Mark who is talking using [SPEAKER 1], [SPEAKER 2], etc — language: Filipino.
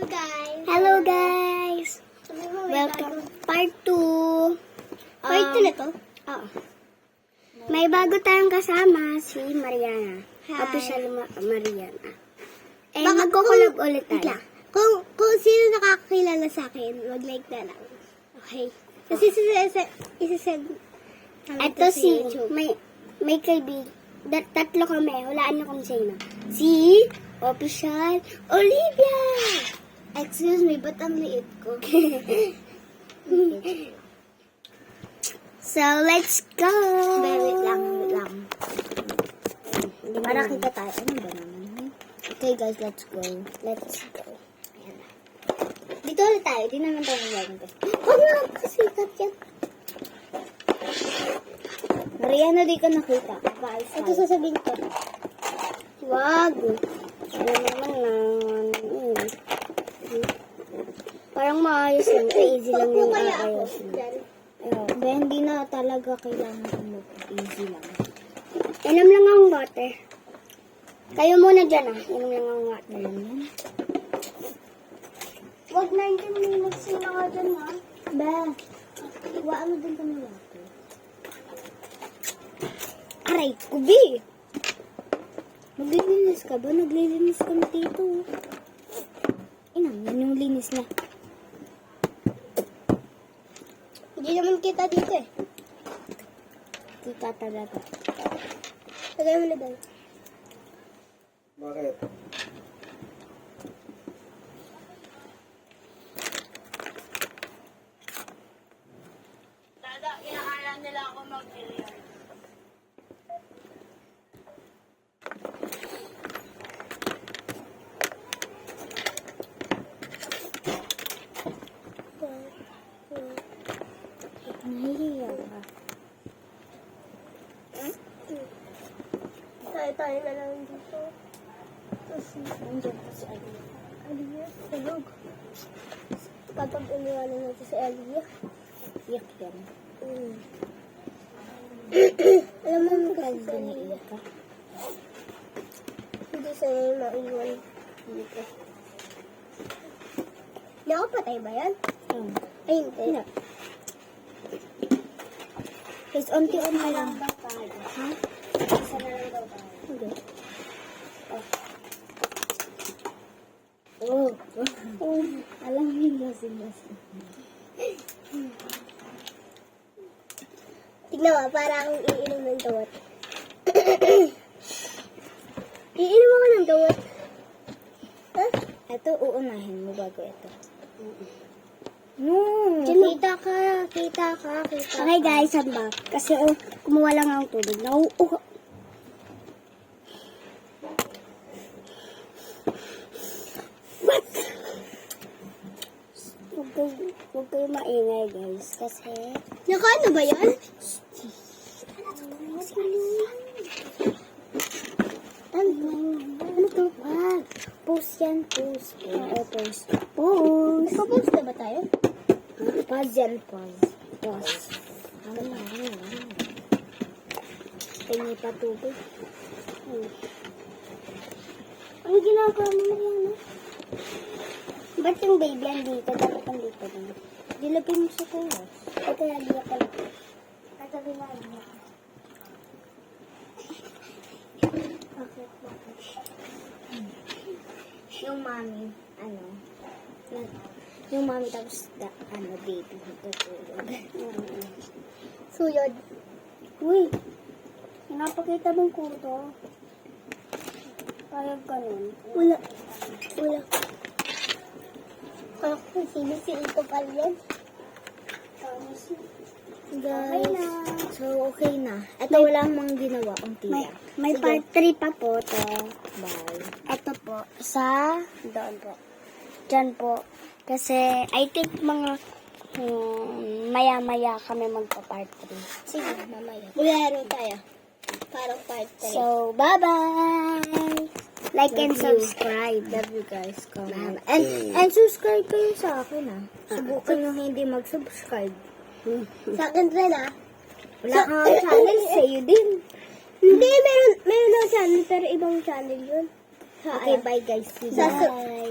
[SPEAKER 1] guys.
[SPEAKER 2] Hello guys! Welcome. Part 2.
[SPEAKER 1] Part 2 na to?
[SPEAKER 2] Oo. May bago tayong kasama, si Mariana.
[SPEAKER 1] Hi.
[SPEAKER 2] Official Mariana. Eh,
[SPEAKER 1] Baka
[SPEAKER 2] magko-collab ulit tayo.
[SPEAKER 1] Kung sino nakakakilala sa akin, mag-like na lang. Okay. Kasi isasend namin
[SPEAKER 2] Ito
[SPEAKER 1] to sa
[SPEAKER 2] si,
[SPEAKER 1] YouTube.
[SPEAKER 2] may kaibig. Tatlo kami. Hulaan niyo kung sino. Si Official Olivia!
[SPEAKER 1] Excuse me, ba't ang liit ko?
[SPEAKER 2] So, let's go!
[SPEAKER 1] Wait lang.
[SPEAKER 2] Para kita tayo. Ano ba naman? Okay guys, let's go. Let's go.
[SPEAKER 1] Ayan na. Dito ulit tayo. Di naman tayo mag-like.
[SPEAKER 2] Huwag na kasikat yan.
[SPEAKER 1] Mariana, di ka nakita. Ito sasabihin ko.
[SPEAKER 2] Wag. Ano naman na. Parang maayos lang. Easy lang yung
[SPEAKER 1] Kaya ako.
[SPEAKER 2] maayos.
[SPEAKER 1] Dyan.
[SPEAKER 2] Ayun.
[SPEAKER 1] Hindi na talaga kailangan easy lang.
[SPEAKER 2] Inom lang ang water. Kayo muna dyan Inom lang ang water. Wag 90 minutes na nga dyan
[SPEAKER 1] Ba, iwaan mo din kami water.
[SPEAKER 2] Aray, kubi!
[SPEAKER 1] Maglilinis ka ba? Naglilinis kami dito. Inang, yan yung linis na. Hindi naman kita dito eh.
[SPEAKER 2] Kita talaga.
[SPEAKER 1] Tagay mo na daw.
[SPEAKER 3] Bakit?
[SPEAKER 1] Nahihiya ka. Tayo na lang dito.
[SPEAKER 2] Nandiyan po si Aliyah.
[SPEAKER 1] Aliyah, tulog. Kapag iniwanan natin si Aliyah.
[SPEAKER 2] Iyak yan.
[SPEAKER 1] Alam mo mo kasi
[SPEAKER 2] Kapag
[SPEAKER 1] si Aliyah.
[SPEAKER 2] biniiyak ka.
[SPEAKER 1] Hindi sa'yo maiwan dito. Nakapatay ba yan? Ay, hindi.
[SPEAKER 2] Guys, onti-onti lang.
[SPEAKER 1] Ha?
[SPEAKER 2] Isa na lang daw tayo.
[SPEAKER 1] Hindi.
[SPEAKER 2] Oh.
[SPEAKER 1] Alam mo yung lasing-lasing. Tignan mo, parang iinom ng dawat. Iinom ako ng dawat. Ha?
[SPEAKER 2] Ito, uunahin mo bago ito.
[SPEAKER 1] Kita ka.
[SPEAKER 2] Okay guys, I'm back. Kasi kumuha lang ang tubig. What? Huwag kayo maingay guys. Kasi...
[SPEAKER 1] Nakaano ba yan?
[SPEAKER 2] Ano to? Wag. Post yan, post. Oo, post.
[SPEAKER 1] Nagpo-post na ba tayo?
[SPEAKER 2] Pause yan, pause. Pause. Ano? Tingin pa tubig. Ano ginagawa mo na yan, no? Ba't yung baby andito? Dapat andito din.
[SPEAKER 1] Dilapin mo sa kuya.
[SPEAKER 2] Ito na diya pala. Katabi na diya. Bakit? Yung mami, yung mami tapos, baby, natutulog.
[SPEAKER 1] Suyod.
[SPEAKER 2] Uy, napakita mong kuto. Parang ganun.
[SPEAKER 1] Wala. Kaya kung sino si Ito Palyan.
[SPEAKER 2] Okay na.
[SPEAKER 1] So, okay na. Ito
[SPEAKER 2] May-
[SPEAKER 1] wala mang ginawa kung
[SPEAKER 2] May,
[SPEAKER 1] tira.
[SPEAKER 2] may
[SPEAKER 1] Sige.
[SPEAKER 2] part 3 pa po to.
[SPEAKER 1] Bye.
[SPEAKER 2] Ito po, doon po. Diyan po. Kasi, I think mga maya-maya kami magpa-part 3.
[SPEAKER 1] Sige, mamaya. Bulero tayo. Parang part 3.
[SPEAKER 2] So, bye-bye! Like and
[SPEAKER 1] Love you.
[SPEAKER 2] subscribe.
[SPEAKER 1] Love you guys. Comment.
[SPEAKER 2] And
[SPEAKER 1] subscribe kayo sa akin Subukan nyo hindi mag-subscribe. Sa akin rin
[SPEAKER 2] Wala kang channel, sa'yo din.
[SPEAKER 1] Hindi, meron na channel pero ibang channel yun.
[SPEAKER 2] Okay, bye guys. See you.
[SPEAKER 1] Sa-
[SPEAKER 2] Bye.